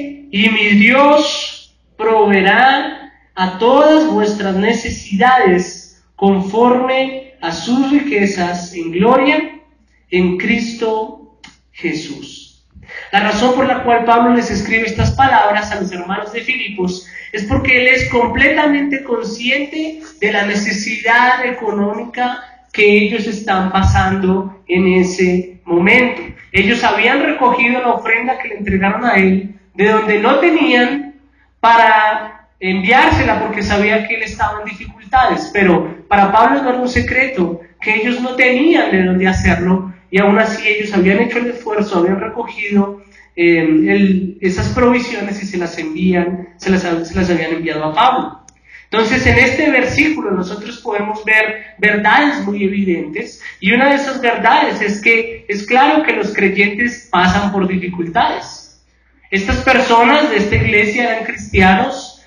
y mi Dios proveerá a todas vuestras necesidades conforme a sus riquezas en gloria en Cristo Jesús. La razón por la cual Pablo les escribe estas palabras a los hermanos de Filipos es porque él es completamente consciente de la necesidad económica que ellos están pasando en ese momento. Ellos habían recogido la ofrenda que le entregaron a él de donde no tenían para enviársela porque sabía que él estaba en dificultades, pero para Pablo no era un secreto que ellos no tenían de dónde hacerlo y aún así ellos habían hecho el esfuerzo, habían recogido esas provisiones y se las habían enviado a Pablo. Entonces en este versículo nosotros podemos ver verdades muy evidentes y una de esas verdades es que es claro que los creyentes pasan por dificultades. Estas personas de esta iglesia eran cristianos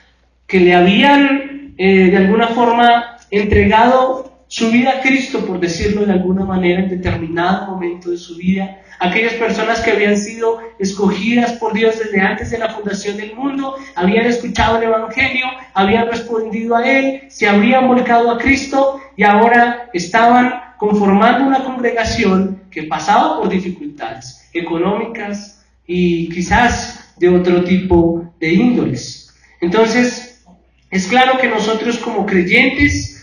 que le habían de alguna forma entregado su vida a Cristo, por decirlo de alguna manera, en determinado momento de su vida. Aquellas personas que habían sido escogidas por Dios desde antes de la fundación del mundo, habían escuchado el Evangelio, habían respondido a él, se habrían volcado a Cristo y ahora estaban conformando una congregación que pasaba por dificultades económicas y quizás de otro tipo de índoles. Entonces, es claro que nosotros como creyentes,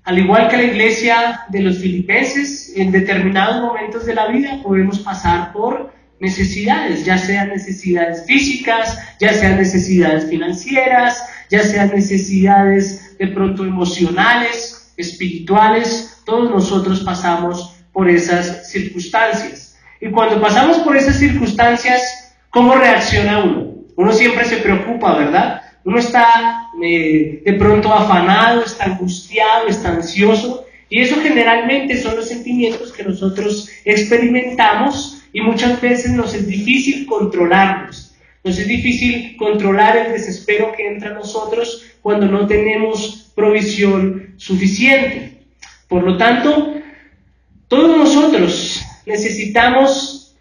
al igual que la iglesia de los filipenses, en determinados momentos de la vida podemos pasar por necesidades, ya sean necesidades físicas, ya sean necesidades financieras, ya sean necesidades de pronto emocionales, espirituales. Todos nosotros pasamos por esas circunstancias. Y cuando pasamos por esas circunstancias, ¿cómo reacciona uno? Uno siempre se preocupa, ¿verdad? Uno está de pronto afanado, está angustiado, está ansioso, y eso generalmente son los sentimientos que nosotros experimentamos y muchas veces nos es difícil controlarlos. Nos es difícil controlar el desespero que entra a nosotros cuando no tenemos provisión suficiente. Por lo tanto, todos nosotros necesitamos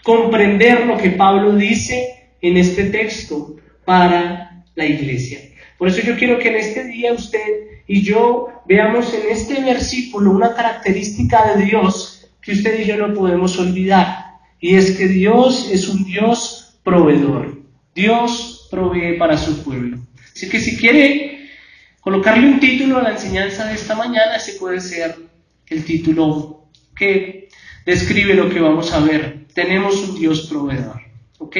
comprender lo que Pablo dice en este texto para la iglesia. Por eso yo quiero que en este día usted y yo veamos en este versículo una característica de Dios que usted y yo no podemos olvidar, y es que Dios es un Dios proveedor. Dios provee para su pueblo. Así que si quiere colocarle un título a la enseñanza de esta mañana, ese puede ser el título que describe lo que vamos a ver. Tenemos un Dios proveedor. ¿Ok?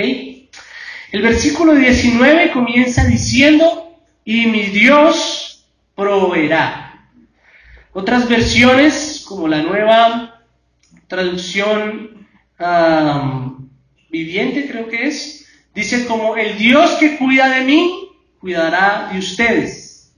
El versículo 19 comienza diciendo, y mi Dios proveerá. Otras versiones, como la nueva traducción viviente, creo que es, dice como el Dios que cuida de mí, cuidará de ustedes.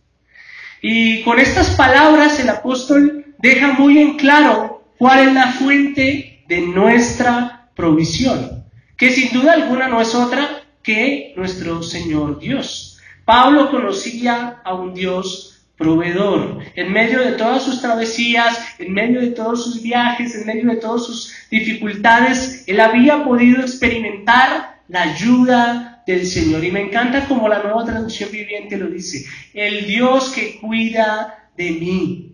Y con estas palabras el apóstol deja muy en claro cuál es la fuente de nuestra provisión, que sin duda alguna no es otra que nuestro Señor Dios. Pablo conocía a un Dios proveedor. En medio de todas sus travesías, en medio de todos sus viajes, en medio de todas sus dificultades, él había podido experimentar la ayuda del Señor. Y me encanta como la nueva traducción viviente lo dice, el Dios que cuida de mí.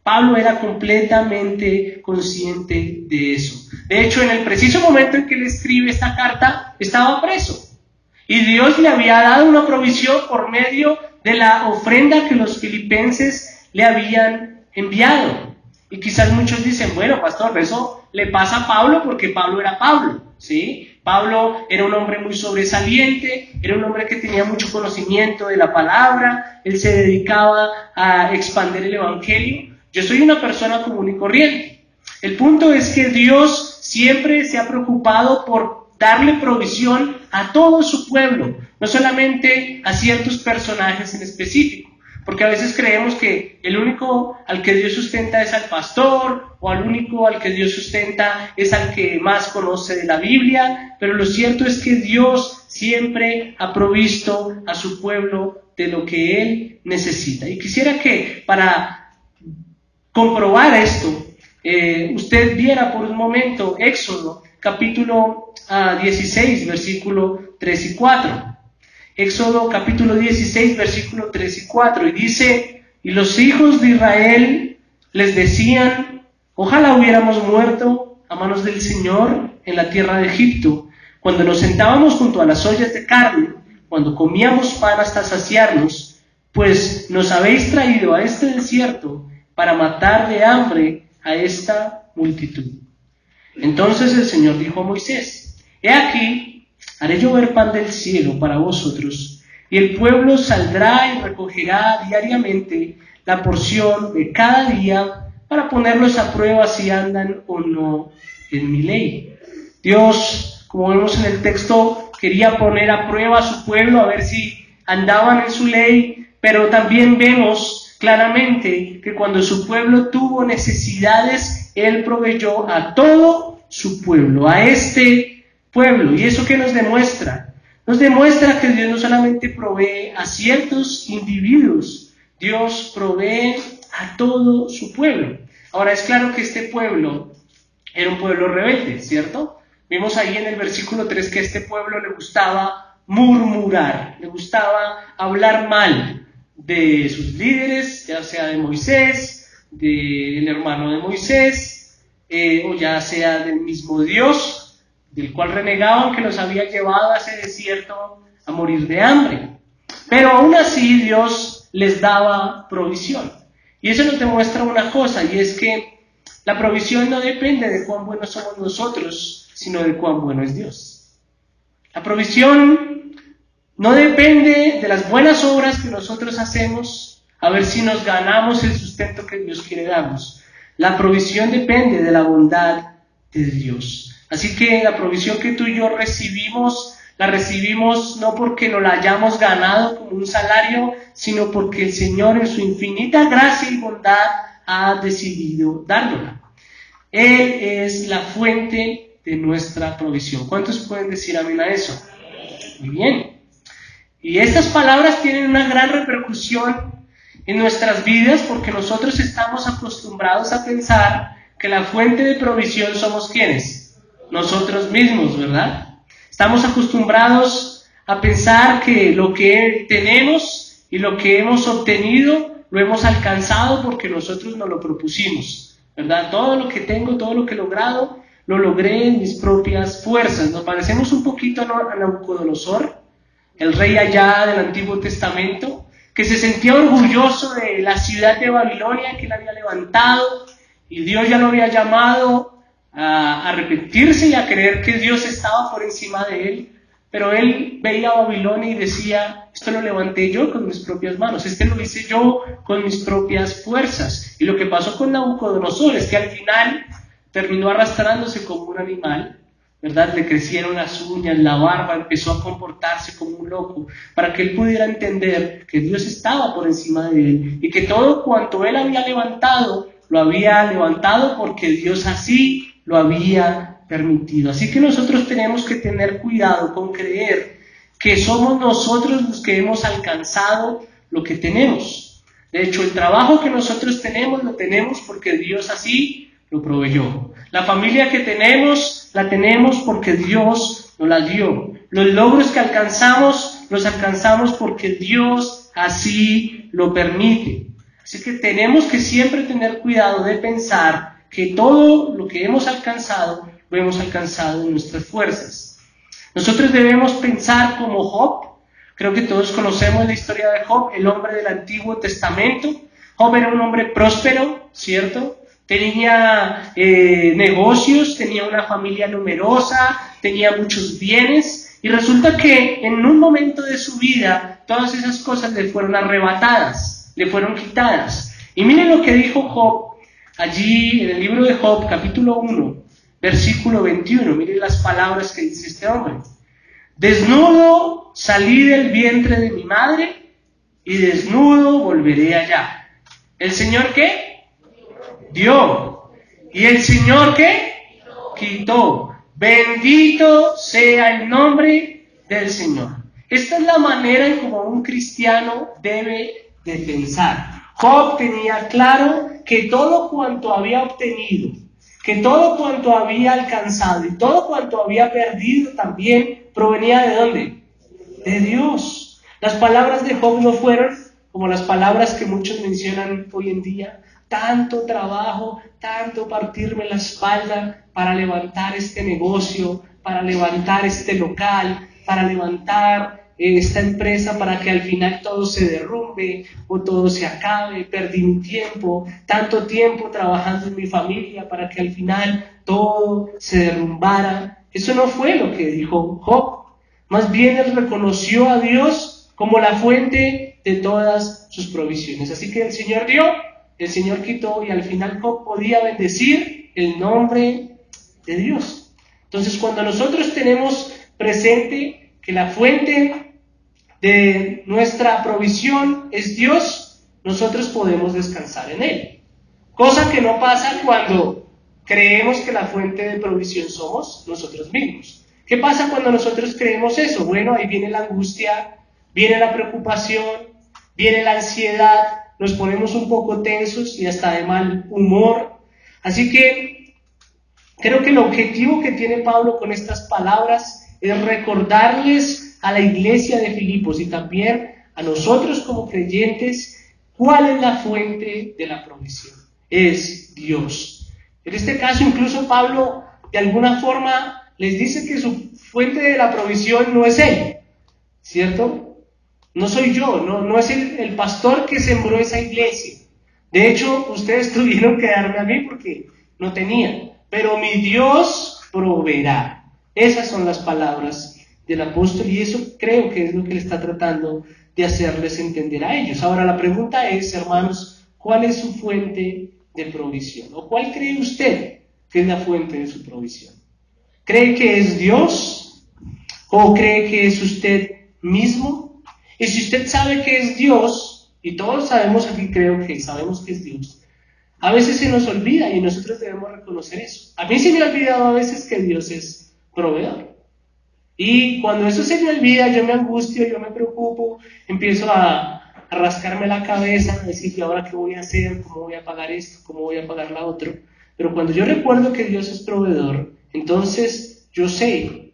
Pablo era completamente consciente de eso. De hecho, en el preciso momento en que él escribe esta carta, estaba preso. Y Dios le había dado una provisión por medio de la ofrenda que los filipenses le habían enviado. Y quizás muchos dicen, bueno, pastor, eso le pasa a Pablo porque Pablo era Pablo, ¿sí? Pablo era un hombre muy sobresaliente, era un hombre que tenía mucho conocimiento de la palabra, él se dedicaba a expandir el evangelio. Yo soy una persona común y corriente. El punto es que Dios siempre se ha preocupado por darle provisión a todo su pueblo, no solamente a ciertos personajes en específico, porque a veces creemos que el único al que Dios sustenta es al pastor, o al único al que Dios sustenta es al que más conoce de la Biblia, pero lo cierto es que Dios siempre ha provisto a su pueblo de lo que Él necesita. Y quisiera que para comprobar esto, usted viera por un momento Éxodo, capítulo 16, versículo 3 y 4. Éxodo capítulo 16, versículo 3 y 4. Y dice, y los hijos de Israel les decían, ojalá hubiéramos muerto a manos del Señor en la tierra de Egipto, cuando nos sentábamos junto a las ollas de carne, cuando comíamos pan hasta saciarnos, pues nos habéis traído a este desierto para matar de hambre a esta multitud. Entonces el Señor dijo a Moisés, he aquí, haré llover pan del cielo para vosotros, y el pueblo saldrá y recogerá diariamente la porción de cada día para ponerlos a prueba si andan o no en mi ley. Dios, como vemos en el texto, quería poner a prueba a su pueblo a ver si andaban en su ley, pero también vemos claramente que cuando su pueblo tuvo necesidades, Él proveyó a todo su pueblo, a este pueblo. ¿Y eso qué nos demuestra? Nos demuestra que Dios no solamente provee a ciertos individuos, Dios provee a todo su pueblo. Ahora es claro que este pueblo era un pueblo rebelde, ¿cierto? Vimos ahí en el versículo 3 que a este pueblo le gustaba murmurar, le gustaba hablar mal de sus líderes, ya sea de Moisés, del hermano de Moisés, o ya sea del mismo Dios, del cual renegaban, que los había llevado a ese desierto a morir de hambre. Pero aún así Dios les daba provisión. Y eso nos demuestra una cosa, y es que la provisión no depende de cuán buenos somos nosotros, sino de cuán bueno es Dios. La provisión no depende de las buenas obras que nosotros hacemos, a ver si nos ganamos el sustento que Dios quiere darnos. La provisión depende de la bondad de Dios. Así que la provisión que tú y yo recibimos, la recibimos no porque nos la hayamos ganado como un salario, sino porque el Señor en su infinita gracia y bondad ha decidido dárnosla. Él es la fuente de nuestra provisión. ¿Cuántos pueden decir amén a eso? Muy bien. Y estas palabras tienen una gran repercusión en nuestras vidas porque nosotros estamos acostumbrados a pensar que la fuente de provisión somos ¿quiénes? Nosotros mismos, ¿verdad? Estamos acostumbrados a pensar que lo que tenemos y lo que hemos obtenido lo hemos alcanzado porque nosotros nos lo propusimos, ¿verdad? Todo lo que tengo, todo lo que he logrado, lo logré en mis propias fuerzas. Nos parecemos un poquito a Nabucodonosor, el rey allá del Antiguo Testamento, que se sentía orgulloso de la ciudad de Babilonia que él había levantado, y Dios ya lo había llamado a arrepentirse y a creer que Dios estaba por encima de él, pero él veía a Babilonia y decía, esto lo levanté yo con mis propias manos, lo hice yo con mis propias fuerzas. Y lo que pasó con Nabucodonosor es que al final terminó arrastrándose como un animal, ¿verdad? Le crecieron las uñas, la barba, empezó a comportarse como un loco, para que él pudiera entender que Dios estaba por encima de él, y que todo cuanto él había levantado, lo había levantado porque Dios así lo había permitido. Así que nosotros tenemos que tener cuidado con creer que somos nosotros los que hemos alcanzado lo que tenemos. De hecho, el trabajo que nosotros tenemos, lo tenemos porque Dios así lo proveyó. La familia que tenemos, la tenemos porque Dios nos la dio. Los logros que alcanzamos, los alcanzamos porque Dios así lo permite. Así que tenemos que siempre tener cuidado de pensar que todo lo que hemos alcanzado, lo hemos alcanzado en nuestras fuerzas. Nosotros debemos pensar como Job. Creo que todos conocemos la historia de Job, el hombre del Antiguo Testamento. Job era un hombre próspero, ¿cierto? Tenía negocios, tenía una familia numerosa, tenía muchos bienes, y resulta que en un momento de su vida todas esas cosas le fueron arrebatadas, le fueron quitadas. Y miren lo que dijo Job allí en el libro de Job, capítulo 1, versículo 21. Miren las palabras que dice este hombre. Desnudo salí del vientre de mi madre y desnudo volveré allá. ¿El Señor qué? Dio. ¿Y el Señor qué? Quitó. Bendito sea el nombre del Señor. Esta es la manera en como un cristiano debe de pensar. Job tenía claro que todo cuanto había obtenido, que todo cuanto había alcanzado y todo cuanto había perdido también ¿Provenía de dónde? De Dios. Las palabras de Job no fueron como las palabras que muchos mencionan hoy en día. Tanto trabajo, tanto partirme la espalda para levantar este negocio, para levantar este local, para levantar esta empresa, para que al final todo se derrumbe o todo se acabe. Perdí mi tiempo, tanto tiempo trabajando en mi familia para que al final todo se derrumbara. Eso no fue lo que dijo Job. Más bien él reconoció a Dios como la fuente de todas sus provisiones. Así que el Señor dio, el Señor quitó, y al final Job podía bendecir el nombre de Dios. Entonces, cuando nosotros tenemos presente que la fuente de nuestra provisión es Dios, nosotros podemos descansar en Él. Cosa que no pasa cuando creemos que la fuente de provisión somos nosotros mismos. ¿Qué pasa cuando nosotros creemos eso? Bueno, ahí viene la angustia, viene la preocupación, viene la ansiedad, nos ponemos un poco tensos y hasta de mal humor. Así que creo que el objetivo que tiene Pablo con estas palabras es recordarles a la iglesia de Filipos y también a nosotros como creyentes cuál es la fuente de la provisión. Es Dios. En este caso incluso Pablo de alguna forma les dice que su fuente de la provisión no es Él, ¿cierto? No soy yo, no es el pastor que sembró esa iglesia. De hecho, ustedes tuvieron que darme a mí porque no tenían. Pero mi Dios proveerá. Esas son las palabras del apóstol y eso creo que es lo que le está tratando de hacerles entender a ellos. Ahora la pregunta es, hermanos, ¿cuál es su fuente de provisión? ¿O cuál cree usted que es la fuente de su provisión? ¿Cree que es Dios? ¿O cree que es usted mismo? Y si usted sabe que es Dios, y todos sabemos aquí, creo que sabemos que es Dios, a veces se nos olvida y nosotros debemos reconocer eso. A mí se me ha olvidado a veces que Dios es proveedor. Y cuando eso se me olvida, yo me angustio, yo me preocupo, empiezo a rascarme la cabeza, a decir, ¿y ahora qué voy a hacer? ¿Cómo voy a pagar esto? ¿Cómo voy a pagar la otra? Pero cuando yo recuerdo que Dios es proveedor, entonces yo sé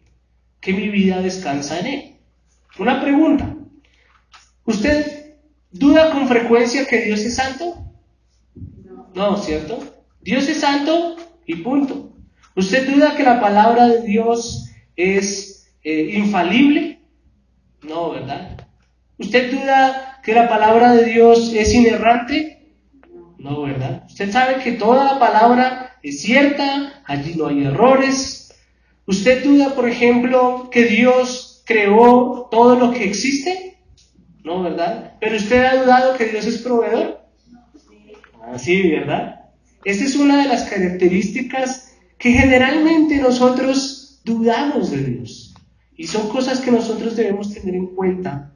que mi vida descansa en Él. Una pregunta. ¿Usted duda con frecuencia que Dios es santo? No, ¿cierto? Dios es santo y punto. ¿Usted duda que la palabra de Dios es infalible? No, ¿verdad? ¿Usted duda que la palabra de Dios es inerrante? No, ¿verdad? ¿Usted sabe que toda la palabra es cierta? Allí no hay errores. ¿Usted duda, por ejemplo, que Dios creó todo lo que existe? No, ¿verdad? ¿Pero usted ha dudado que Dios es proveedor? Sí, ¿verdad? Esta es una de las características que generalmente nosotros dudamos de Dios. Y son cosas que nosotros debemos tener en cuenta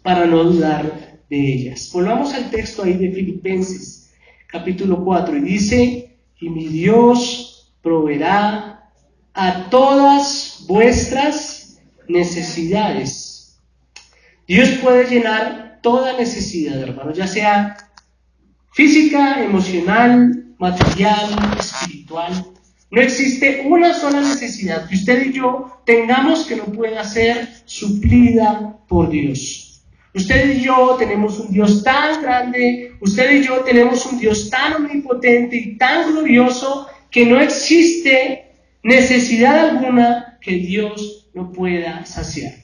para no dudar de ellas. Volvamos al texto ahí de Filipenses, capítulo 4, y dice, y mi Dios proveerá a todas vuestras necesidades. Dios puede llenar toda necesidad, hermanos, ya sea física, emocional, material, espiritual. No existe una sola necesidad que usted y yo tengamos que no pueda ser suplida por Dios. Usted y yo tenemos un Dios tan grande, usted y yo tenemos un Dios tan omnipotente y tan glorioso que no existe necesidad alguna que Dios no pueda saciar.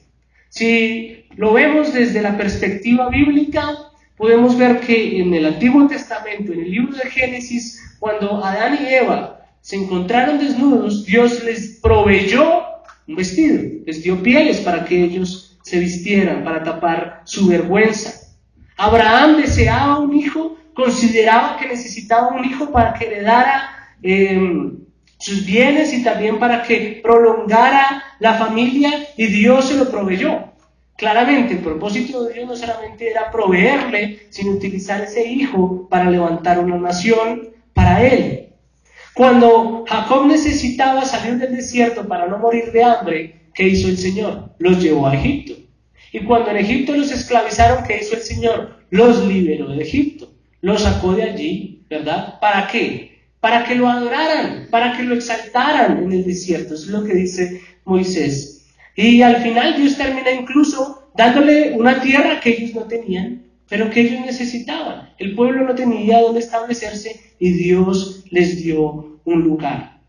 Si lo vemos desde la perspectiva bíblica, podemos ver que en el Antiguo Testamento, en el libro de Génesis, cuando Adán y Eva se encontraron desnudos, Dios les proveyó un vestido, les dio pieles para que ellos se vistieran, para tapar su vergüenza. Abraham deseaba un hijo, consideraba que necesitaba un hijo para que heredara sus bienes y también para que prolongara la familia, y Dios se lo proveyó. Claramente el propósito de Dios no solamente era proveerle, sino utilizar ese hijo para levantar una nación para él. Cuando Jacob necesitaba salir del desierto para no morir de hambre, ¿qué hizo el Señor? Los llevó a Egipto. Y cuando en Egipto los esclavizaron, ¿qué hizo el Señor? Los liberó de Egipto. Los sacó de allí, ¿verdad? ¿Para qué? Para que lo adoraran, para que lo exaltaran en el desierto. Eso es lo que dice Moisés. Y al final Dios termina incluso dándole una tierra que ellos no tenían, pero que ellos necesitaban. El pueblo no tenía dónde establecerse y Dios les dio un lugar.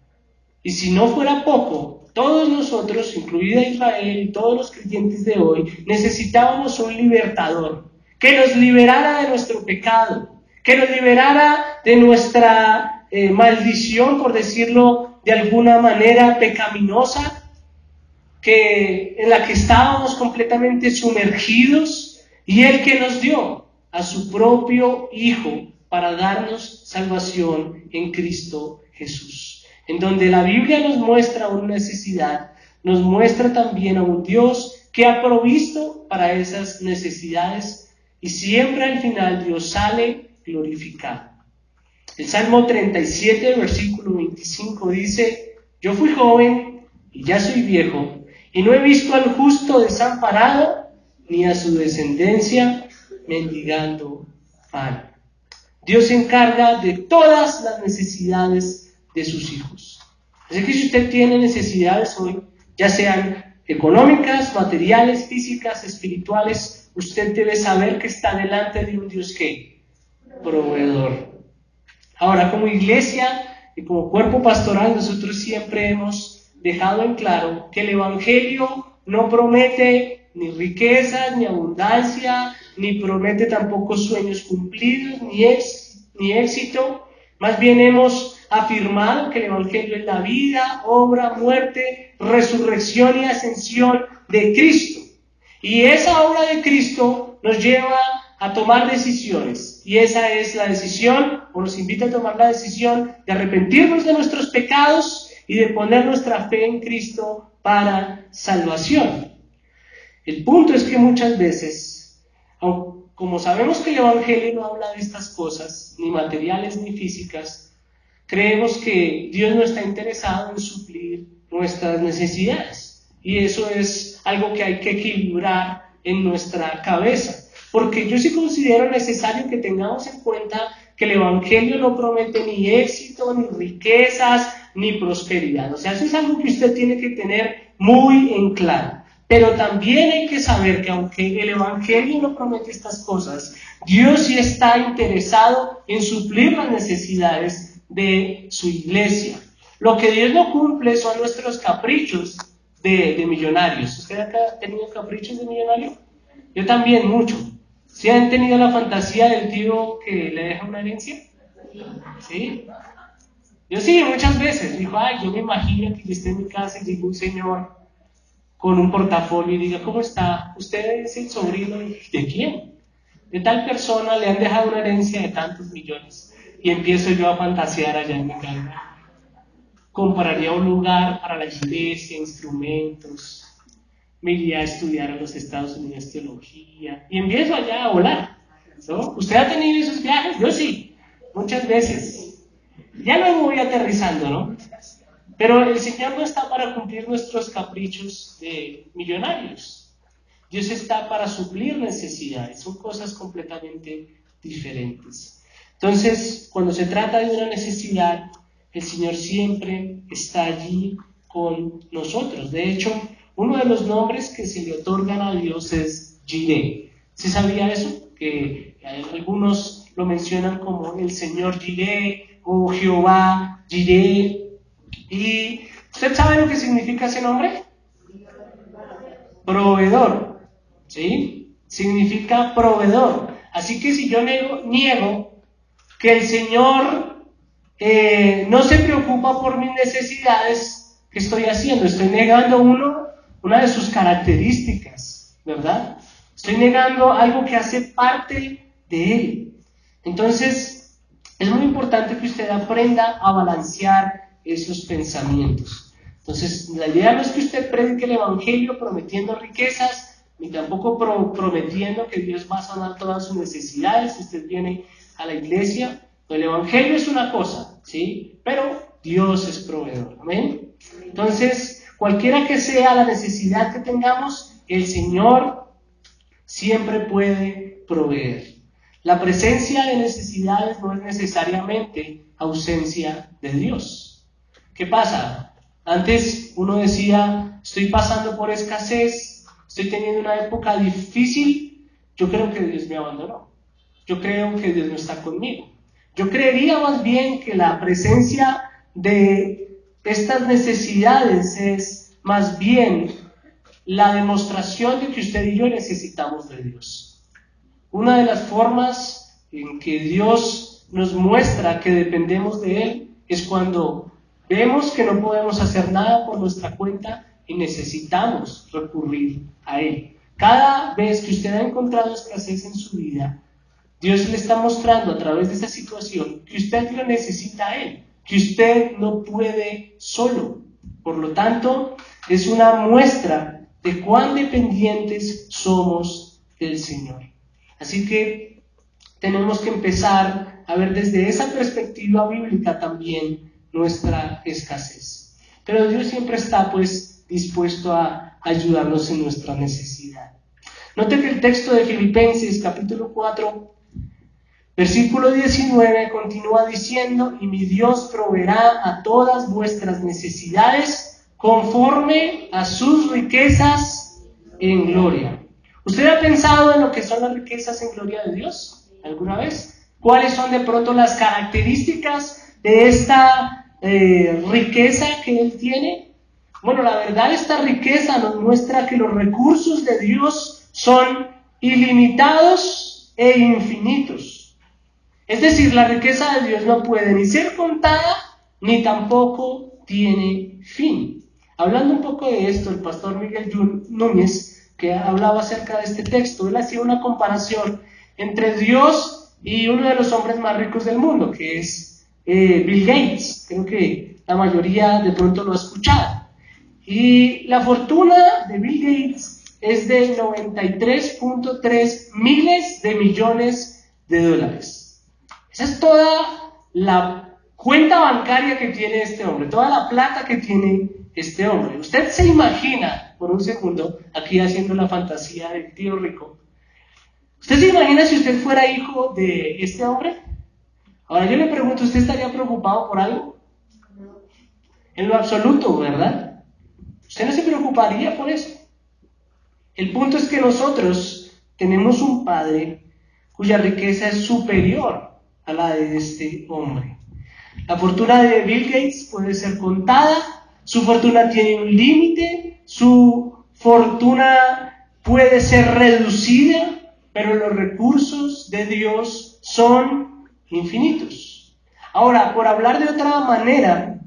Y si no fuera poco, todos nosotros, incluida Israel y todos los creyentes de hoy, necesitábamos un libertador que nos liberara de nuestro pecado, que nos liberara de nuestra maldición, por decirlo de alguna manera pecaminosa, en la que estábamos completamente sumergidos, y Él que nos dio a su propio Hijo para darnos salvación en Cristo Jesús. En donde la Biblia nos muestra una necesidad, nos muestra también a un Dios que ha provisto para esas necesidades, y siempre al final Dios sale glorificado. El Salmo 37, versículo 25 dice: yo fui joven y ya soy viejo, y no he visto al justo desamparado, ni a su descendencia mendigando pan. Dios se encarga de todas las necesidades de sus hijos. Así que si usted tiene necesidades hoy, ya sean económicas, materiales, físicas, espirituales, usted debe saber que está delante de un Dios que proveedor. Ahora, como iglesia y como cuerpo pastoral, nosotros siempre hemos dejado en claro que el Evangelio no promete ni riquezas, ni abundancia, ni promete tampoco sueños cumplidos, ni éxito. Más bien hemos afirmado que el Evangelio es la vida, obra, muerte, resurrección y ascensión de Cristo. Y esa obra de Cristo nos lleva a tomar decisiones, y esa es la decisión, o nos invita a tomar la decisión de arrepentirnos de nuestros pecados y de poner nuestra fe en Cristo para salvación. El punto es que muchas veces, como sabemos que el Evangelio no habla de estas cosas, ni materiales ni físicas, creemos que Dios no está interesado en suplir nuestras necesidades, y eso es algo que hay que equilibrar en nuestra cabeza. Porque yo sí considero necesario que tengamos en cuenta que el Evangelio no promete ni éxito, ni riquezas, ni prosperidad. O sea, eso es algo que usted tiene que tener muy en claro. Pero también hay que saber que aunque el Evangelio no promete estas cosas, Dios sí está interesado en suplir las necesidades de su iglesia. Lo que Dios no cumple son nuestros caprichos de millonarios. ¿Usted acá ha tenido caprichos de millonario? Yo también, mucho. ¿Sí han tenido la fantasía del tío que le deja una herencia? ¿Sí? Yo sí, muchas veces. Dijo, yo me imagino que yo esté en mi casa y llegue un señor con un portafolio y diga, ¿cómo está? ¿Usted es el sobrino de quién? De tal persona, le han dejado una herencia de tantos millones. Y empiezo yo a fantasear allá en mi casa. Compraría un lugar para la iglesia, instrumentos. Me iría a estudiar a los Estados Unidos teología, y empiezo allá a volar, ¿no? ¿Usted ha tenido esos viajes? Yo sí, muchas veces. Ya luego voy aterrizando, ¿no? Pero el Señor no está para cumplir nuestros caprichos de millonarios. Dios está para suplir necesidades, son cosas completamente diferentes. Entonces, cuando se trata de una necesidad, el Señor siempre está allí con nosotros. De hecho, uno de los nombres que se le otorgan a Dios es Jireh. ¿Se sabía eso? Que algunos lo mencionan como el Señor Jireh o Jehová Jireh. ¿Y usted sabe lo que significa ese nombre? Proveedor. ¿Sí? Significa proveedor. Así que si yo niego que el Señor no se preocupa por mis necesidades, ¿qué estoy haciendo? Estoy negando una de sus características, ¿verdad? Estoy negando algo que hace parte de Él. Entonces, es muy importante que usted aprenda a balancear esos pensamientos. Entonces, la idea no es que usted predique el Evangelio prometiendo riquezas, ni tampoco prometiendo que Dios va a sanar todas sus necesidades si usted viene a la iglesia. El Evangelio es una cosa, ¿sí? Pero Dios es proveedor, ¿amén? Entonces, cualquiera que sea la necesidad que tengamos, el Señor siempre puede proveer. La presencia de necesidades no es necesariamente ausencia de Dios. ¿Qué pasa? Antes uno decía, estoy pasando por escasez, estoy teniendo una época difícil, yo creo que Dios me abandonó. Yo creo que Dios no está conmigo. Yo creería más bien que la presencia de estas necesidades es más bien la demostración de que usted y yo necesitamos de Dios. Una de las formas en que Dios nos muestra que dependemos de Él es cuando vemos que no podemos hacer nada por nuestra cuenta y necesitamos recurrir a Él. Cada vez que usted ha encontrado escasez en su vida, Dios le está mostrando a través de esa situación que usted lo necesita a Él, que usted no puede solo. Por lo tanto, es una muestra de cuán dependientes somos del Señor. Así que tenemos que empezar a ver desde esa perspectiva bíblica también nuestra escasez. Pero Dios siempre está dispuesto a ayudarnos en nuestra necesidad. Note que el texto de Filipenses capítulo 4 versículo 19 continúa diciendo: y mi Dios proveerá a todas vuestras necesidades conforme a sus riquezas en gloria. ¿Usted ha pensado en lo que son las riquezas en gloria de Dios alguna vez? ¿Cuáles son de pronto las características de esta riqueza que Él tiene? Bueno, la verdad, esta riqueza nos muestra que los recursos de Dios son ilimitados e infinitos. Es decir, la riqueza de Dios no puede ni ser contada, ni tampoco tiene fin. Hablando un poco de esto, el pastor Miguel Núñez, que hablaba acerca de este texto, él hacía una comparación entre Dios y uno de los hombres más ricos del mundo, que es Bill Gates. Creo que la mayoría de pronto lo ha escuchado. Y la fortuna de Bill Gates es de 93.3 miles de millones de dólares. Esa es toda la cuenta bancaria que tiene este hombre, toda la plata que tiene este hombre. Usted se imagina, por un segundo, aquí haciendo la fantasía del tío rico, ¿usted se imagina si usted fuera hijo de este hombre? Ahora yo le pregunto, ¿usted estaría preocupado por algo? En lo absoluto, ¿verdad? Usted no se preocuparía por eso. El punto es que nosotros tenemos un Padre cuya riqueza es superior a la de este hombre. La fortuna de Bill Gates puede ser contada, su fortuna tiene un límite, su fortuna puede ser reducida, pero los recursos de Dios son infinitos. Ahora, por hablar de otra manera,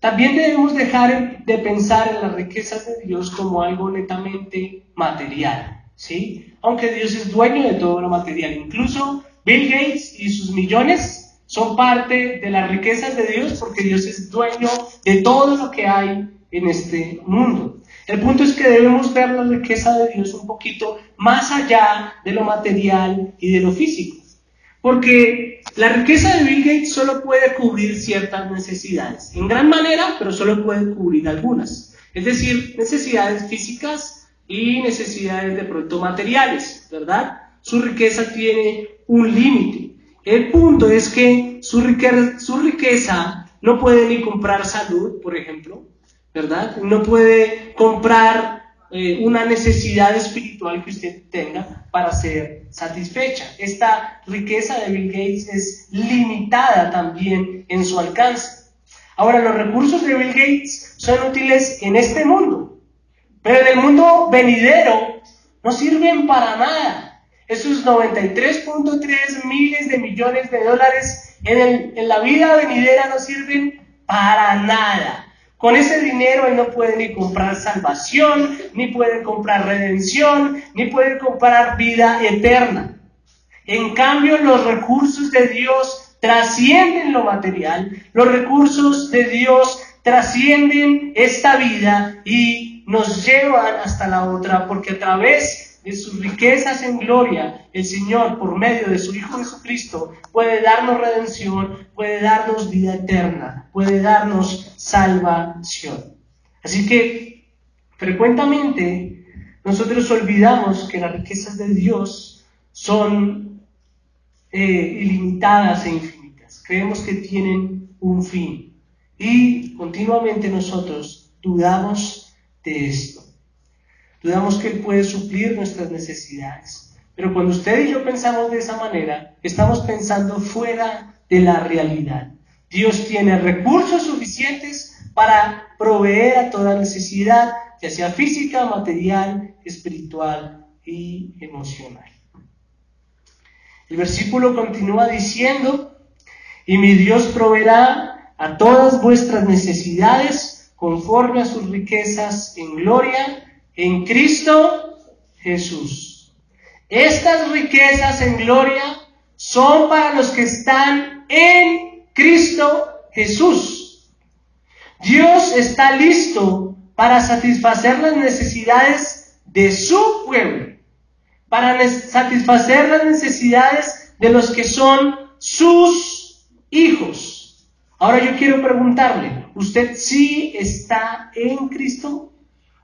también debemos dejar de pensar en las riquezas de Dios como algo netamente material, ¿sí? Aunque Dios es dueño de todo lo material, incluso Bill Gates y sus millones son parte de las riquezas de Dios porque Dios es dueño de todo lo que hay en este mundo. El punto es que debemos ver la riqueza de Dios un poquito más allá de lo material y de lo físico. Porque la riqueza de Bill Gates solo puede cubrir ciertas necesidades, en gran manera, pero solo puede cubrir algunas. Es decir, necesidades físicas y necesidades de pronto materiales, ¿verdad? Su riqueza tiene un límite. El punto es que su riqueza no puede ni comprar salud, por ejemplo, ¿verdad? No puede comprar una necesidad espiritual que usted tenga para ser satisfecha. Esta riqueza de Bill Gates es limitada también en su alcance. Ahora, los recursos de Bill Gates son útiles en este mundo, pero en el mundo venidero no sirven para nada. Esos 93.3 miles de millones de dólares en la vida venidera no sirven para nada. Con ese dinero él no puede ni comprar salvación, ni puede comprar redención, ni puede comprar vida eterna. En cambio, los recursos de Dios trascienden lo material, los recursos de Dios trascienden esta vida y nos llevan hasta la otra, porque a través de sus riquezas en gloria, el Señor, por medio de su Hijo Jesucristo, puede darnos redención, puede darnos vida eterna, puede darnos salvación. Así que, frecuentemente, nosotros olvidamos que las riquezas de Dios son ilimitadas e infinitas. Creemos que tienen un fin. Y continuamente nosotros dudamos de esto. Dudamos que Él puede suplir nuestras necesidades. Pero cuando usted y yo pensamos de esa manera, estamos pensando fuera de la realidad. Dios tiene recursos suficientes para proveer a toda necesidad, ya sea física, material, espiritual y emocional. El versículo continúa diciendo: y mi Dios proveerá a todas vuestras necesidades conforme a sus riquezas en gloria en Cristo Jesús. Estas riquezas en gloria son para los que están en Cristo Jesús. Dios está listo para satisfacer las necesidades de su pueblo, para satisfacer las necesidades de los que son sus hijos. Ahora yo quiero preguntarle, ¿usted sí está en Cristo?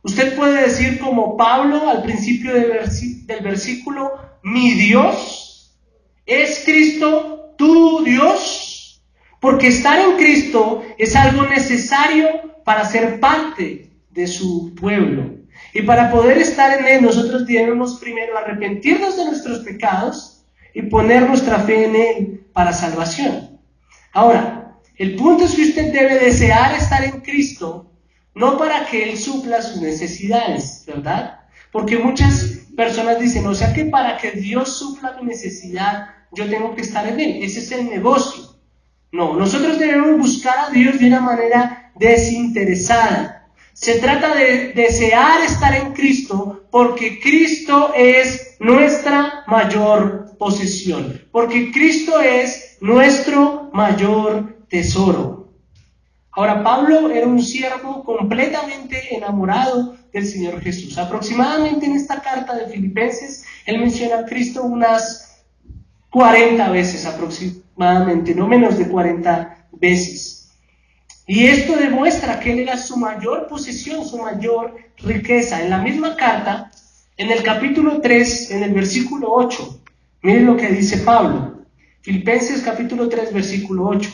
Usted puede decir como Pablo al principio del versículo: mi Dios, ¿es Cristo tu Dios? Porque estar en Cristo es algo necesario para ser parte de su pueblo. Y para poder estar en Él, nosotros debemos primero arrepentirnos de nuestros pecados y poner nuestra fe en Él para salvación. Ahora, el punto es que usted debe desear estar en Cristo, no para que Él supla sus necesidades, ¿verdad? Porque muchas personas dicen, o sea que para que Dios supla mi necesidad, yo tengo que estar en Él. Ese es el negocio. No, nosotros debemos buscar a Dios de una manera desinteresada. Se trata de desear estar en Cristo porque Cristo es nuestra mayor posesión, porque Cristo es nuestro mayor tesoro. Ahora, Pablo era un siervo completamente enamorado del Señor Jesús. Aproximadamente en esta carta de Filipenses, él menciona a Cristo unas 40 veces aproximadamente, no menos de 40 veces. Y esto demuestra que él era su mayor posesión, su mayor riqueza. En la misma carta, en el capítulo 3, en el versículo 8, miren lo que dice Pablo. Filipenses capítulo 3, versículo 8.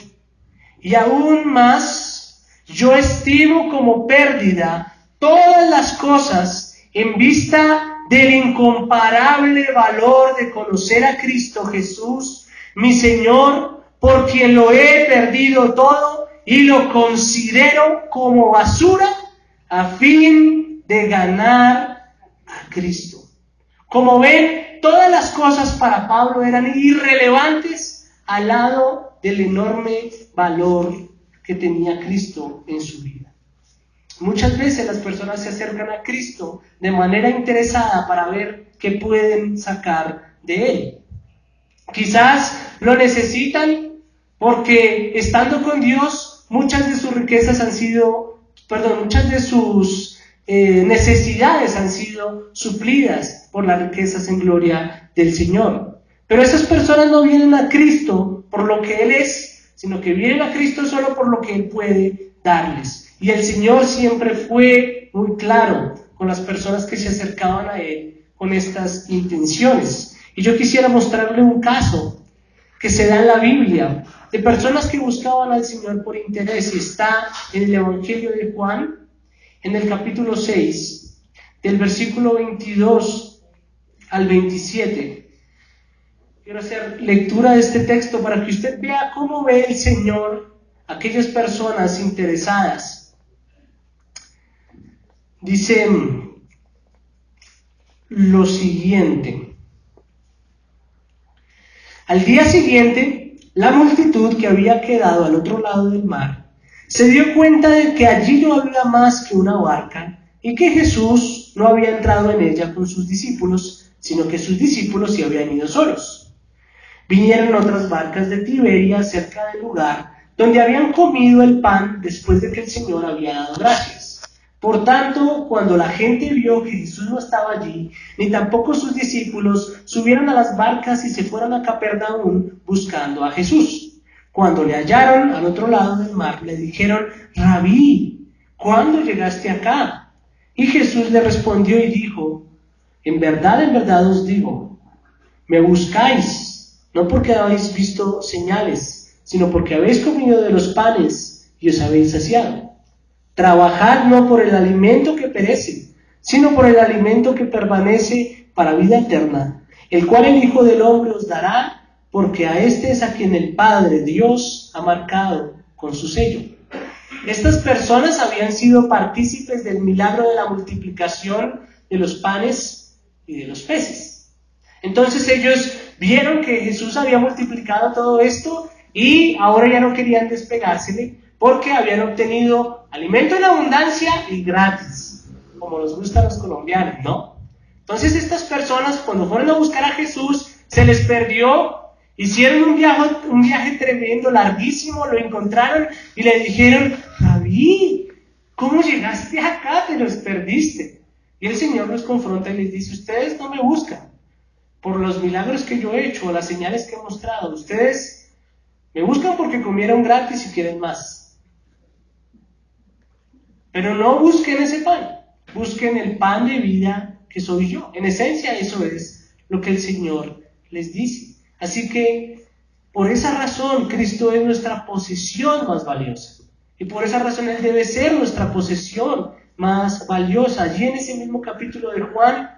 Y aún más, yo estimo como pérdida todas las cosas en vista del incomparable valor de conocer a Cristo Jesús, mi Señor, por quien lo he perdido todo y lo considero como basura a fin de ganar a Cristo. Como ven, todas las cosas para Pablo eran irrelevantes al lado del enorme valor que tenía Cristo en su vida. Muchas veces las personas se acercan a Cristo de manera interesada para ver qué pueden sacar de Él. Quizás lo necesitan porque estando con Dios, muchas de sus necesidades han sido suplidas por las riquezas en gloria del Señor. Pero esas personas no vienen a Cristo por lo que Él es, sino que vienen a Cristo solo por lo que Él puede darles. Y el Señor siempre fue muy claro con las personas que se acercaban a Él con estas intenciones. Y yo quisiera mostrarle un caso que se da en la Biblia de personas que buscaban al Señor por interés, y está en el Evangelio de Juan, en el capítulo 6, del versículo 22 al 27. Quiero hacer lectura de este texto para que usted vea cómo ve el Señor a aquellas personas interesadas. Dice lo siguiente: al día siguiente, la multitud que había quedado al otro lado del mar se dio cuenta de que allí no había más que una barca y que Jesús no había entrado en ella con sus discípulos, sino que sus discípulos se habían ido solos. Vinieron otras barcas de Tiberia cerca del lugar donde habían comido el pan después de que el Señor había dado gracias. Por tanto, cuando la gente vio que Jesús no estaba allí, ni tampoco sus discípulos, subieron a las barcas y se fueron a Capernaum buscando a Jesús. Cuando le hallaron al otro lado del mar, le dijeron: Rabí, ¿cuándo llegaste acá? Y Jesús le respondió y dijo: en verdad os digo, me buscáis, no porque habéis visto señales, sino porque habéis comido de los panes y os habéis saciado. Trabajad no por el alimento que perece, sino por el alimento que permanece para vida eterna, el cual el Hijo del Hombre os dará, porque a este es a quien el Padre Dios ha marcado con su sello. Estas personas habían sido partícipes del milagro de la multiplicación de los panes y de los peces. Entonces ellos vieron que Jesús había multiplicado todo esto y ahora ya no querían despegársele porque habían obtenido alimento en abundancia y gratis, como nos gustan los colombianos, ¿no? Entonces estas personas, cuando fueron a buscar a Jesús, se les perdió. Hicieron un viaje tremendo, larguísimo, lo encontraron y le dijeron: Rabí, ¿cómo llegaste acá? Te los perdiste. Y el Señor los confronta y les dice: ustedes no me buscan por los milagros que yo he hecho o las señales que he mostrado. Ustedes me buscan porque comieron gratis y quieren más. Pero no busquen ese pan, busquen el pan de vida que soy yo. En esencia eso es lo que el Señor les dice. Así que, por esa razón, Cristo es nuestra posesión más valiosa. Y por esa razón Él debe ser nuestra posesión más valiosa. Allí en ese mismo capítulo de Juan,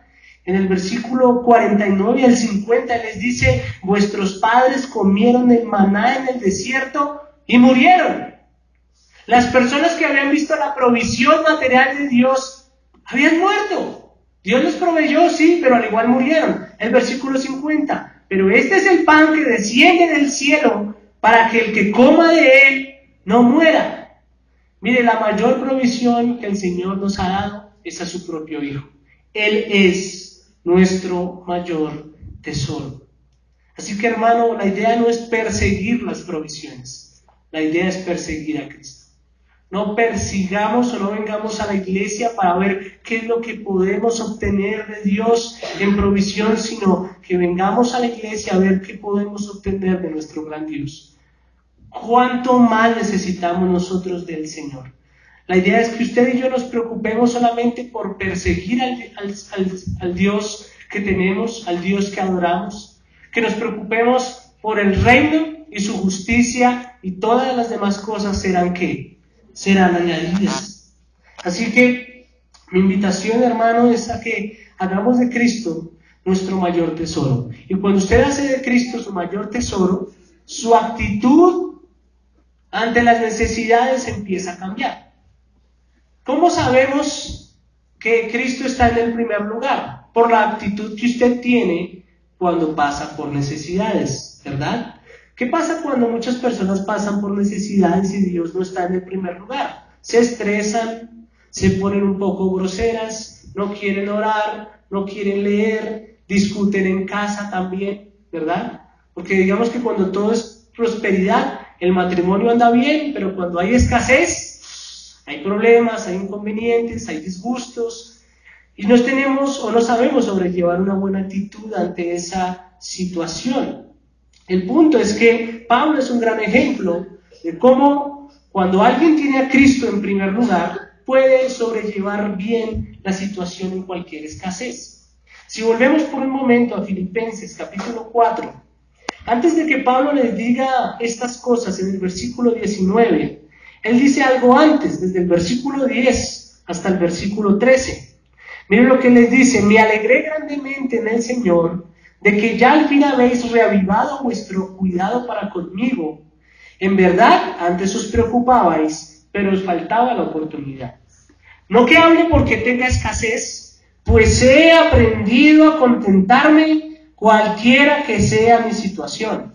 en el versículo 49 al 50, les dice: vuestros padres comieron el maná en el desierto y murieron. Las personas que habían visto la provisión material de Dios habían muerto. Dios les proveyó, sí, pero al igual murieron. El versículo 50. Pero este es el pan que desciende del cielo para que el que coma de él no muera. Mire, la mayor provisión que el Señor nos ha dado es a su propio Hijo. Él es nuestro mayor tesoro. Así que, hermano, la idea no es perseguir las provisiones. La idea es perseguir a Cristo. No persigamos o no vengamos a la iglesia para ver qué es lo que podemos obtener de Dios en provisión, sino que vengamos a la iglesia a ver qué podemos obtener de nuestro gran Dios. ¿Cuánto más necesitamos nosotros del Señor? La idea es que usted y yo nos preocupemos solamente por perseguir al Dios que tenemos, al Dios que adoramos, que nos preocupemos por el reino y su justicia, y todas las demás cosas serán ¿qué? Serán añadidas. Así que mi invitación, hermano, es a que hagamos de Cristo nuestro mayor tesoro. Y cuando usted hace de Cristo su mayor tesoro, su actitud ante las necesidades empieza a cambiar. ¿Cómo sabemos que Cristo está en el primer lugar? Por la actitud que usted tiene cuando pasa por necesidades, ¿verdad? ¿Qué pasa cuando muchas personas pasan por necesidades y Dios no está en el primer lugar? Se estresan, se ponen un poco groseras, no quieren orar, no quieren leer, discuten en casa también, ¿verdad? Porque digamos que cuando todo es prosperidad, el matrimonio anda bien, pero cuando hay escasez, hay problemas, hay inconvenientes, hay disgustos, y no tenemos o no sabemos sobrellevar una buena actitud ante esa situación. El punto es que Pablo es un gran ejemplo de cómo cuando alguien tiene a Cristo en primer lugar, puede sobrellevar bien la situación en cualquier escasez. Si volvemos por un momento a Filipenses capítulo 4, antes de que Pablo les diga estas cosas en el versículo 19, él dice algo antes, desde el versículo 10 hasta el versículo 13. Miren lo que les dice: me alegré grandemente en el Señor de que ya al fin habéis reavivado vuestro cuidado para conmigo. En verdad, antes os preocupabais, pero os faltaba la oportunidad. No que hable porque tenga escasez, pues he aprendido a contentarme cualquiera que sea mi situación.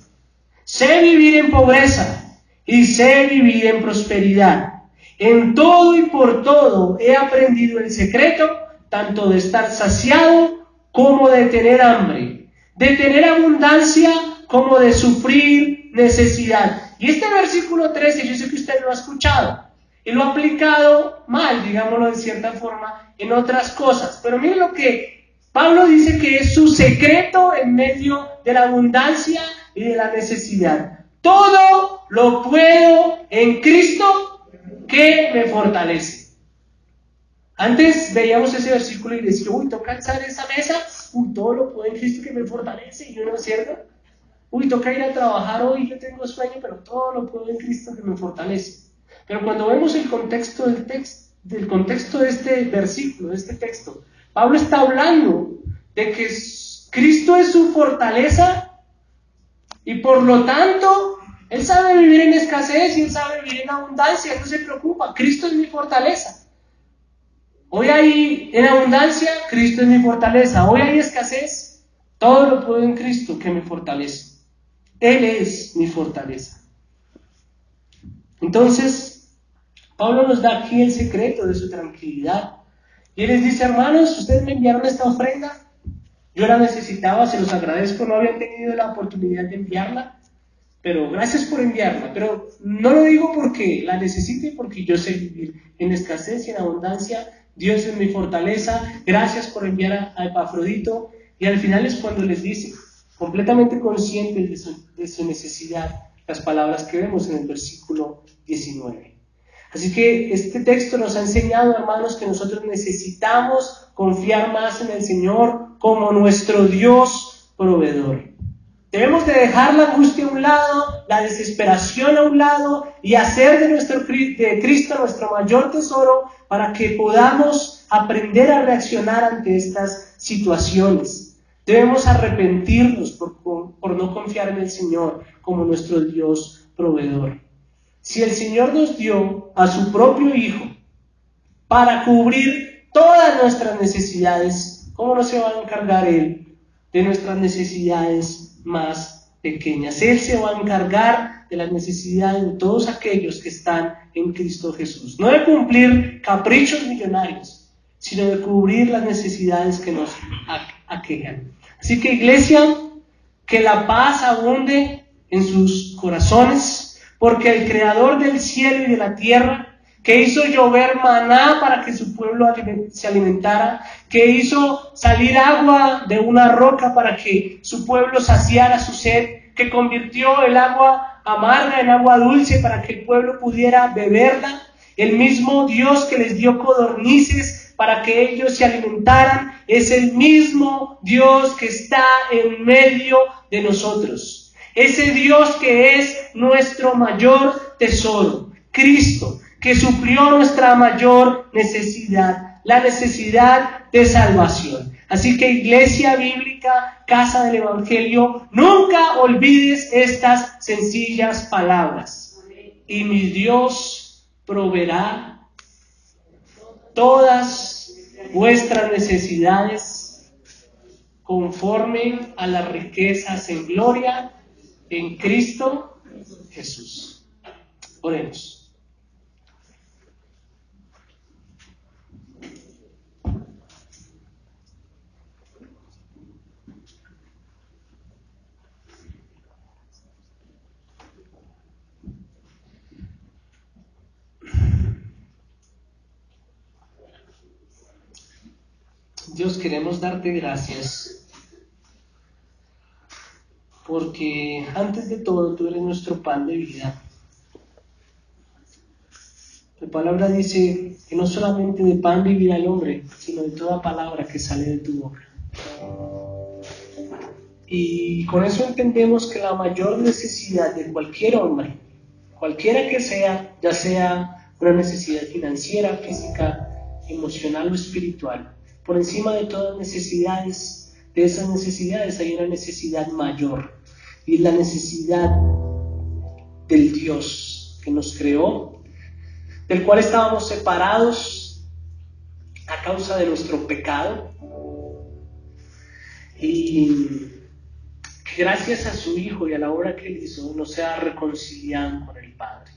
Sé vivir en pobreza y sé vivir en prosperidad. En todo y por todo he aprendido el secreto, tanto de estar saciado como de tener hambre, de tener abundancia como de sufrir necesidad. Y este versículo 13, yo sé que usted lo ha escuchado y lo ha aplicado mal, digámoslo de cierta forma, en otras cosas. Pero miren lo que Pablo dice que es su secreto en medio de la abundancia y de la necesidad. Todo lo puedo en Cristo que me fortalece. Antes veíamos ese versículo y decía: uy, toca alzar esa mesa, uy, todo lo puedo en Cristo que me fortalece, y yo no es cierto. Uy, toca ir a trabajar hoy, yo tengo sueño, pero todo lo puedo en Cristo que me fortalece. Pero cuando vemos el contexto del contexto de este versículo, de este texto, Pablo está hablando de que Cristo es su fortaleza y por lo tanto él sabe vivir en escasez y él sabe vivir en abundancia, él no se preocupa, Cristo es mi fortaleza. Hoy hay en abundancia, Cristo es mi fortaleza. Hoy hay escasez, todo lo puedo en Cristo que me fortalece. Él es mi fortaleza. Entonces, Pablo nos da aquí el secreto de su tranquilidad. Y él les dice, hermanos, ustedes me enviaron esta ofrenda, yo la necesitaba, se los agradezco, no habían tenido la oportunidad de enviarla, pero gracias por enviarla. Pero no lo digo porque la necesite, porque yo sé vivir en escasez y en abundancia. Dios es mi fortaleza, gracias por enviar a Epafrodito. Y al final es cuando les dice, completamente conscientes de su necesidad, las palabras que vemos en el versículo 19. Así que este texto nos ha enseñado, hermanos, que nosotros necesitamos confiar más en el Señor como nuestro Dios proveedor. Debemos de dejar la angustia a un lado, la desesperación a un lado y hacer de Cristo nuestro mayor tesoro para que podamos aprender a reaccionar ante estas situaciones. Debemos arrepentirnos por no confiar en el Señor como nuestro Dios proveedor. Si el Señor nos dio a su propio Hijo para cubrir todas nuestras necesidades, ¿cómo no se va a encargar Él de nuestras necesidades más pequeñas? Él se va a encargar de las necesidades de todos aquellos que están en Cristo Jesús. No de cumplir caprichos millonarios, sino de cubrir las necesidades que nos aquejan. Así que, iglesia, que la paz abunde en sus corazones, porque el Creador del cielo y de la tierra, que hizo llover maná para que su pueblo se alimentara, que hizo salir agua de una roca para que su pueblo saciara su sed, que convirtió el agua amarga en agua dulce para que el pueblo pudiera beberla, el mismo Dios que les dio codornices para que ellos se alimentaran, es el mismo Dios que está en medio de nosotros. Ese Dios que es nuestro mayor tesoro, Cristo, que suplió nuestra mayor necesidad, la necesidad de salvación. Así que, Iglesia Bíblica, Casa del Evangelio, nunca olvides estas sencillas palabras. Y mi Dios proveerá todas vuestras necesidades conforme a las riquezas en gloria en Cristo Jesús. Oremos. Dios, queremos darte gracias porque antes de todo tú eres nuestro pan de vida. La palabra dice que no solamente de pan vivirá el hombre, sino de toda palabra que sale de tu boca. Y con eso entendemos que la mayor necesidad de cualquier hombre, cualquiera que sea, ya sea una necesidad financiera, física, emocional o espiritual, por encima de todas necesidades, de esas necesidades hay una necesidad mayor, y es la necesidad del Dios que nos creó, del cual estábamos separados a causa de nuestro pecado, y que gracias a su Hijo y a la obra que Él hizo nos ha reconciliado con el Padre.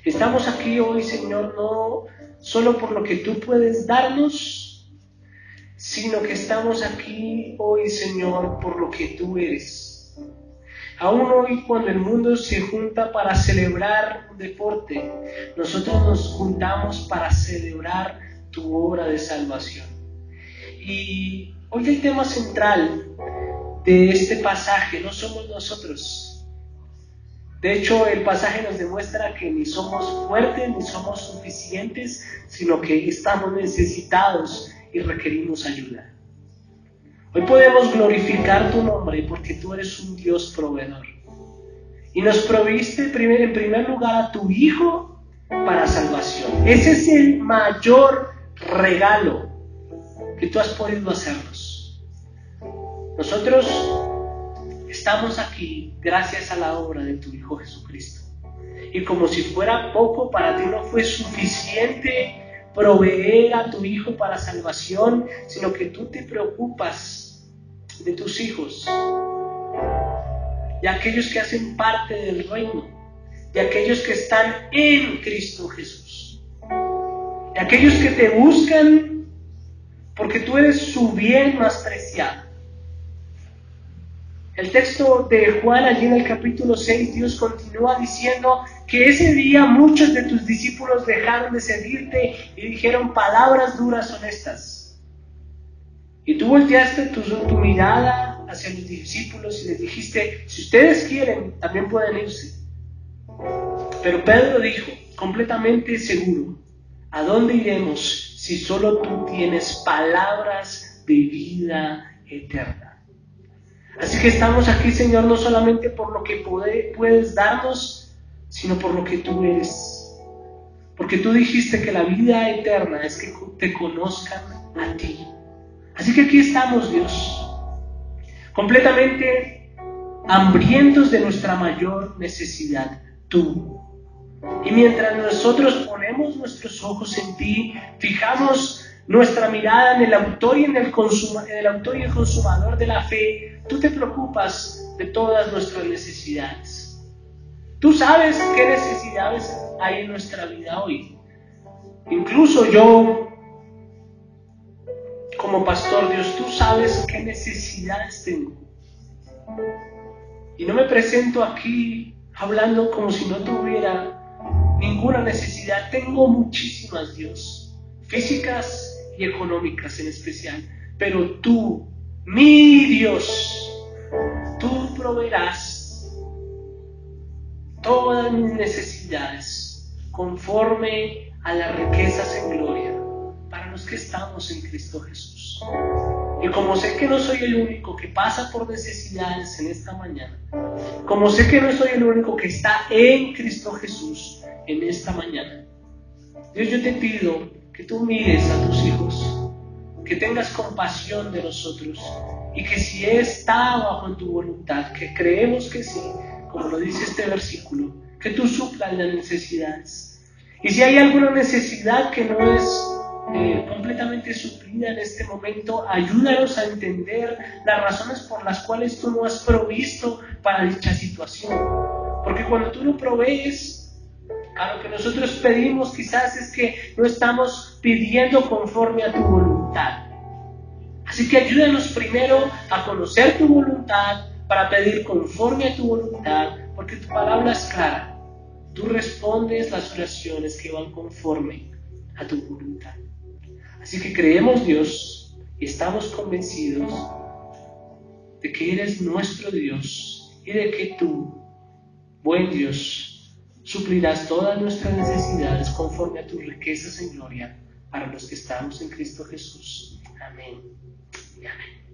Estamos aquí hoy, Señor, no solo por lo que tú puedes darnos, sino que estamos aquí hoy, Señor, por lo que tú eres. Aún hoy, cuando el mundo se junta para celebrar un deporte, nosotros nos juntamos para celebrar tu obra de salvación. Y hoy el tema central de este pasaje no somos nosotros. De hecho, el pasaje nos demuestra que ni somos fuertes ni somos suficientes, sino que estamos necesitados y requerimos ayuda. Hoy podemos glorificar tu nombre porque tú eres un Dios proveedor. Y nos proviste en primer lugar a tu Hijo para salvación. Ese es el mayor regalo que tú has podido hacernos. Nosotros estamos aquí gracias a la obra de tu Hijo Jesucristo. Y como si fuera poco, para ti no fue suficiente proveer a tu Hijo para salvación, sino que tú te preocupas de tus hijos, de aquellos que hacen parte del reino, de aquellos que están en Cristo Jesús, de aquellos que te buscan porque tú eres su bien más preciado. El texto de Juan, allí en el capítulo 6, Dios continúa diciendo que ese día muchos de tus discípulos dejaron de seguirte y dijeron palabras duras honestas. Y tú volteaste tu mirada hacia los discípulos y les dijiste, si ustedes quieren, también pueden irse. Pero Pedro dijo, completamente seguro, ¿a dónde iremos si solo tú tienes palabras de vida eterna? Así que estamos aquí, Señor, no solamente por lo que puedes darnos, sino por lo que tú eres. Porque tú dijiste que la vida eterna es que te conozcan a ti. Así que aquí estamos, Dios, completamente hambrientos de nuestra mayor necesidad, tú. Y mientras nosotros ponemos nuestros ojos en ti, fijamos nuestra mirada en el autor y el consumador de la fe, tú te preocupas de todas nuestras necesidades. Tú sabes qué necesidades hay en nuestra vida hoy. Incluso yo, como pastor, Dios, tú sabes qué necesidades tengo. Y no me presento aquí hablando como si no tuviera ninguna necesidad. Tengo muchísimas, Dios, físicas y económicas en especial, pero tú, mi Dios, tú proveerás todas mis necesidades conforme a las riquezas en gloria para los que estamos en Cristo Jesús. Y como sé que no soy el único que pasa por necesidades en esta mañana, como sé que no soy el único que está en Cristo Jesús en esta mañana, Dios, yo te pido que tú mires a tus hijos, que tengas compasión de nosotros y que si está bajo tu voluntad, que creemos que sí, como lo dice este versículo, que tú suplas las necesidades. Y si hay alguna necesidad que no es completamente suplida en este momento, ayúdanos a entender las razones por las cuales tú no has provisto para dicha situación. Porque cuando tú no provees, a lo que nosotros pedimos quizás es que no estamos pidiendo conforme a tu voluntad. Así que ayúdanos primero a conocer tu voluntad para pedir conforme a tu voluntad, porque tu palabra es clara. Tú respondes las oraciones que van conforme a tu voluntad. Así que creemos, Dios, y estamos convencidos de que eres nuestro Dios y de que tú, buen Dios, suplirás todas nuestras necesidades conforme a tus riquezas en gloria para los que estamos en Cristo Jesús. Amén y amén.